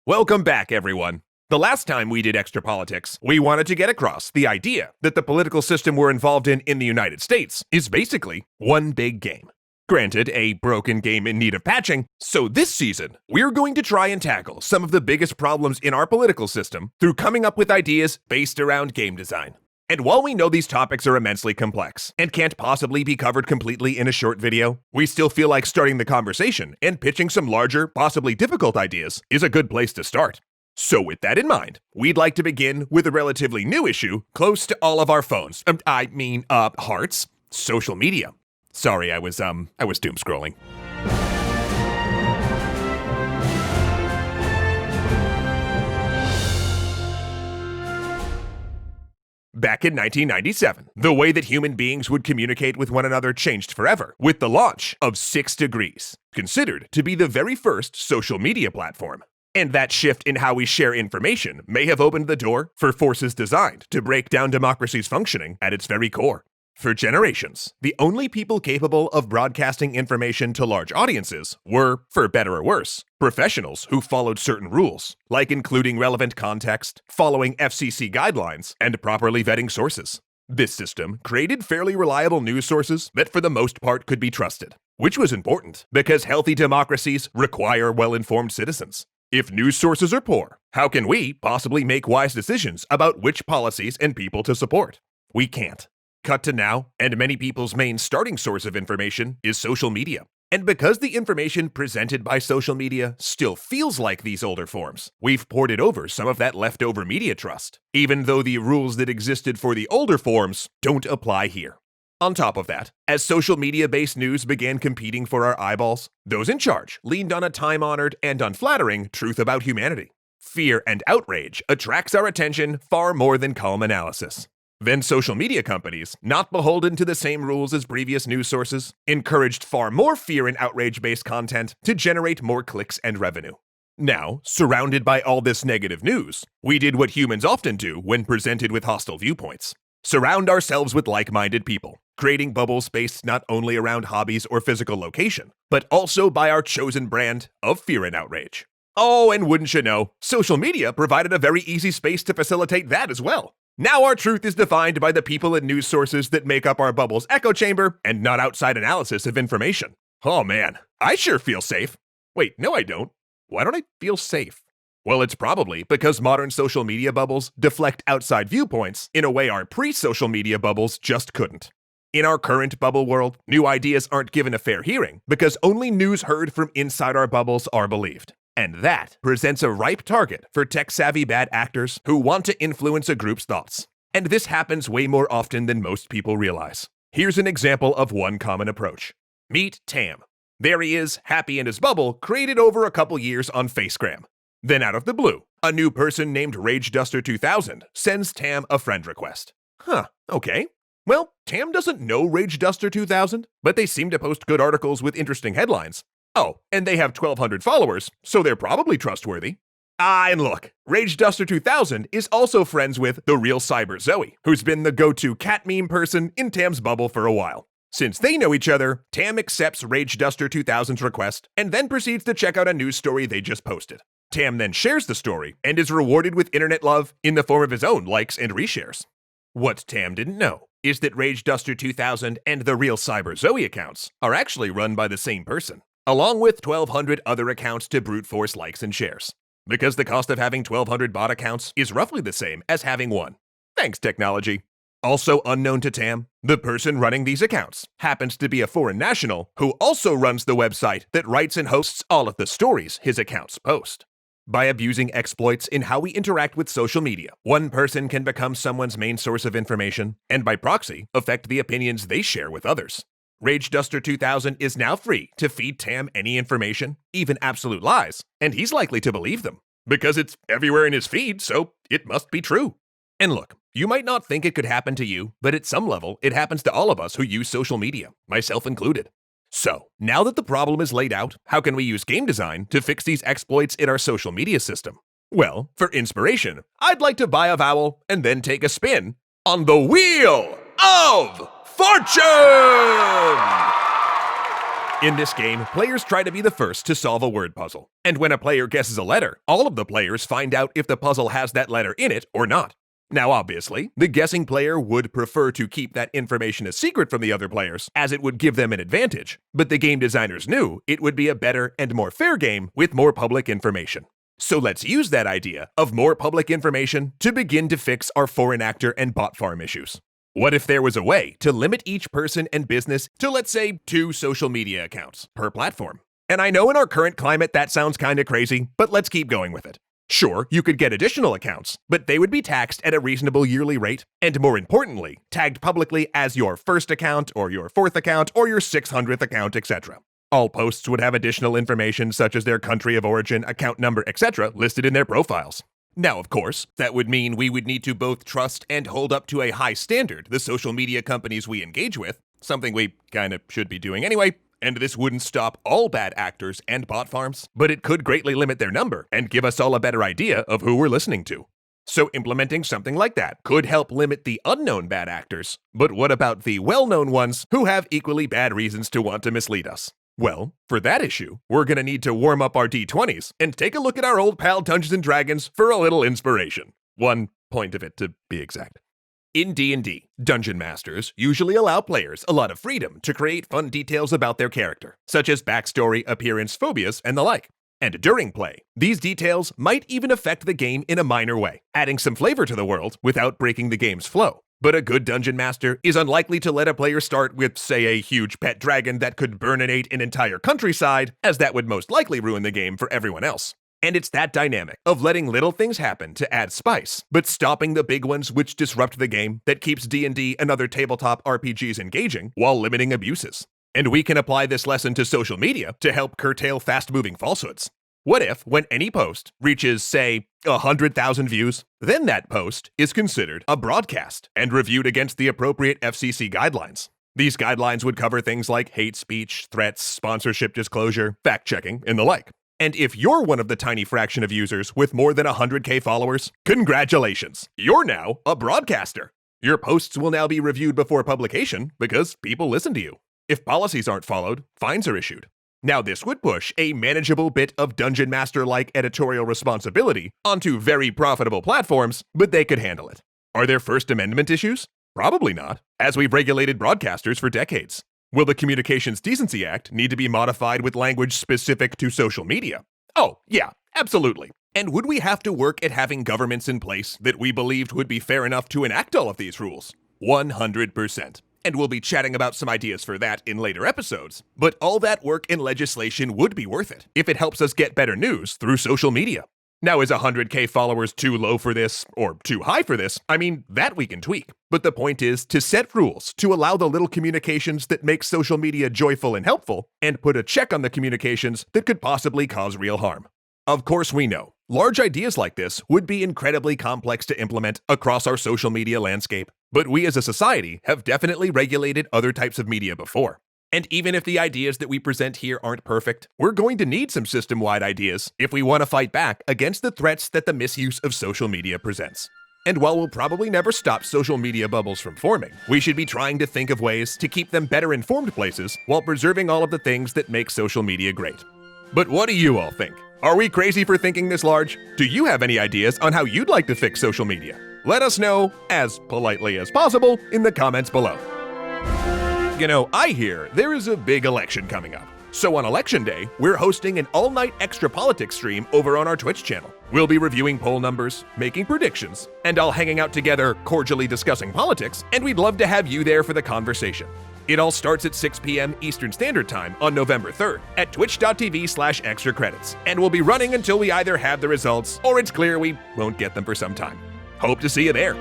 Welcome back, everyone. The last time we did Extra Politics, we wanted to get across the idea that the political system we're involved in the United States is basically one big game. Granted, a broken game in need of patching, so this season, we're going to try and tackle some of the biggest problems in our political system through coming up with ideas based around game design. And while we know these topics are immensely complex and can't possibly be covered completely in a short video, we still feel like starting the conversation and pitching some larger, possibly difficult ideas is a good place to start. So with that in mind, we'd like to begin with a relatively new issue close to all of our phones. Hearts, social media. Sorry, I was doom scrolling. Back in 1997, the way that human beings would communicate with one another changed forever with the launch of 6 Degrees, considered to be the very first social media platform. And that shift in how we share information may have opened the door for forces designed to break down democracy's functioning at its very core. For generations, the only people capable of broadcasting information to large audiences were, for better or worse, professionals who followed certain rules, like including relevant context, following FCC guidelines, and properly vetting sources. This system created fairly reliable news sources that for the most part could be trusted, which was important because healthy democracies require well-informed citizens. If news sources are poor, how can we possibly make wise decisions about which policies and people to support? We can't. Cut to now, and many people's main starting source of information is social media. And because the information presented by social media still feels like these older forms, we've ported over some of that leftover media trust, even though the rules that existed for the older forms don't apply here. On top of that, as social media-based news began competing for our eyeballs, those in charge leaned on a time-honored and unflattering truth about humanity. Fear and outrage attracts our attention far more than calm analysis. Then social media companies, not beholden to the same rules as previous news sources, encouraged far more fear and outrage-based content to generate more clicks and revenue. Now, surrounded by all this negative news, we did what humans often do when presented with hostile viewpoints. Surround ourselves with like-minded people, creating bubbles based not only around hobbies or physical location, but also by our chosen brand of fear and outrage. Oh, and wouldn't you know, social media provided a very easy space to facilitate that as well. Now our truth is defined by the people and news sources that make up our bubble's echo chamber and not outside analysis of information. Oh man, I sure feel safe. Wait, no I don't. Why don't I feel safe? Well, it's probably because modern social media bubbles deflect outside viewpoints in a way our pre-social media bubbles just couldn't. In our current bubble world, new ideas aren't given a fair hearing because only news heard from inside our bubbles are believed. And that presents a ripe target for tech-savvy bad actors who want to influence a group's thoughts. And this happens way more often than most people realize. Here's an example of one common approach. Meet Tam. There he is, happy in his bubble, created over a couple years on Facegram. Then out of the blue, a new person named RageDuster2000 sends Tam a friend request. Okay. Well, Tam doesn't know RageDuster2000, but they seem to post good articles with interesting headlines. Oh, and they have 1,200 followers, so they're probably trustworthy. And look, RageDuster2000 is also friends with the real Cyber Zoe, who's been the go-to cat meme person in Tam's bubble for a while. Since they know each other, Tam accepts RageDuster2000's request and then proceeds to check out a news story they just posted. Tam then shares the story and is rewarded with internet love in the form of his own likes and reshares. What Tam didn't know is that RageDuster2000 and the real Cyber Zoe accounts are actually run by the same person, along with 1,200 other accounts to brute force likes and shares. Because the cost of having 1,200 bot accounts is roughly the same as having one. Thanks, technology. Also unknown to Tam, the person running these accounts happens to be a foreign national who also runs the website that writes and hosts all of the stories his accounts post. By abusing exploits in how we interact with social media, one person can become someone's main source of information, and by proxy, affect the opinions they share with others. RageDuster2000 is now free to feed Tam any information, even absolute lies, and he's likely to believe them, because it's everywhere in his feed, so it must be true. And look, you might not think it could happen to you, but at some level, it happens to all of us who use social media, myself included. So, now that the problem is laid out, how can we use game design to fix these exploits in our social media system? Well, for inspiration, I'd like to buy a vowel and then take a spin on the Wheel of Fortune! In this game, players try to be the first to solve a word puzzle. And when a player guesses a letter, all of the players find out if the puzzle has that letter in it or not. Now obviously, the guessing player would prefer to keep that information a secret from the other players, as it would give them an advantage. But the game designers knew it would be a better and more fair game with more public information. So let's use that idea of more public information to begin to fix our foreign actor and bot farm issues. What if there was a way to limit each person and business to, let's say, 2 social media accounts per platform? And I know in our current climate that sounds kinda crazy, but let's keep going with it. Sure, you could get additional accounts, but they would be taxed at a reasonable yearly rate, and more importantly, tagged publicly as your first account, or your 4th account, or your 600th account, etc. All posts would have additional information such as their country of origin, account number, etc. listed in their profiles. Now, of course, that would mean we would need to both trust and hold up to a high standard the social media companies we engage with, something we kinda should be doing anyway. And this wouldn't stop all bad actors and bot farms, but it could greatly limit their number and give us all a better idea of who we're listening to. So implementing something like that could help limit the unknown bad actors, but what about the well-known ones who have equally bad reasons to want to mislead us? Well, for that issue, we're gonna need to warm up our D20s and take a look at our old pal Dungeons & Dragons for a little inspiration. 1 point of it to be exact. In D&D, Dungeon Masters usually allow players a lot of freedom to create fun details about their character, such as backstory, appearance, phobias, and the like. And during play, these details might even affect the game in a minor way, adding some flavor to the world without breaking the game's flow. But a good Dungeon Master is unlikely to let a player start with, say, a huge pet dragon that could burninate an entire countryside, as that would most likely ruin the game for everyone else. And it's that dynamic of letting little things happen to add spice, but stopping the big ones which disrupt the game that keeps D&D and other tabletop RPGs engaging while limiting abuses. And we can apply this lesson to social media to help curtail fast-moving falsehoods. What if, when any post reaches, say, 100,000 views, then that post is considered a broadcast and reviewed against the appropriate FCC guidelines? These guidelines would cover things like hate speech, threats, sponsorship disclosure, fact-checking, and the like. And if you're one of the tiny fraction of users with more than 100K followers, congratulations! You're now a broadcaster! Your posts will now be reviewed before publication because people listen to you. If policies aren't followed, fines are issued. Now this would push a manageable bit of Dungeon Master-like editorial responsibility onto very profitable platforms, but they could handle it. Are there First Amendment issues? Probably not, as we've regulated broadcasters for decades. Will the Communications Decency Act need to be modified with language specific to social media? Oh, yeah, absolutely. And would we have to work at having governments in place that we believed would be fair enough to enact all of these rules? 100%. And we'll be chatting about some ideas for that in later episodes. But all that work and legislation would be worth it if it helps us get better news through social media. Now, is 100K followers too low for this, or too high for this? I mean, that we can tweak. But the point is to set rules to allow the little communications that make social media joyful and helpful, and put a check on the communications that could possibly cause real harm. Of course, we know large ideas like this would be incredibly complex to implement across our social media landscape, but we as a society have definitely regulated other types of media before. And even if the ideas that we present here aren't perfect, we're going to need some system-wide ideas if we want to fight back against the threats that the misuse of social media presents. And while we'll probably never stop social media bubbles from forming, we should be trying to think of ways to keep them better informed places while preserving all of the things that make social media great. But what do you all think? Are we crazy for thinking this large? Do you have any ideas on how you'd like to fix social media? Let us know, as politely as possible, in the comments below. You know, I hear there is a big election coming up. So on Election Day, we're hosting an all-night extra politics stream over on our Twitch channel. We'll be reviewing poll numbers, making predictions, and all hanging out together, cordially discussing politics, and we'd love to have you there for the conversation. It all starts at 6 p.m. Eastern Standard Time on November 3rd at twitch.tv/extracredits, and we'll be running until we either have the results or it's clear we won't get them for some time. Hope to see you there.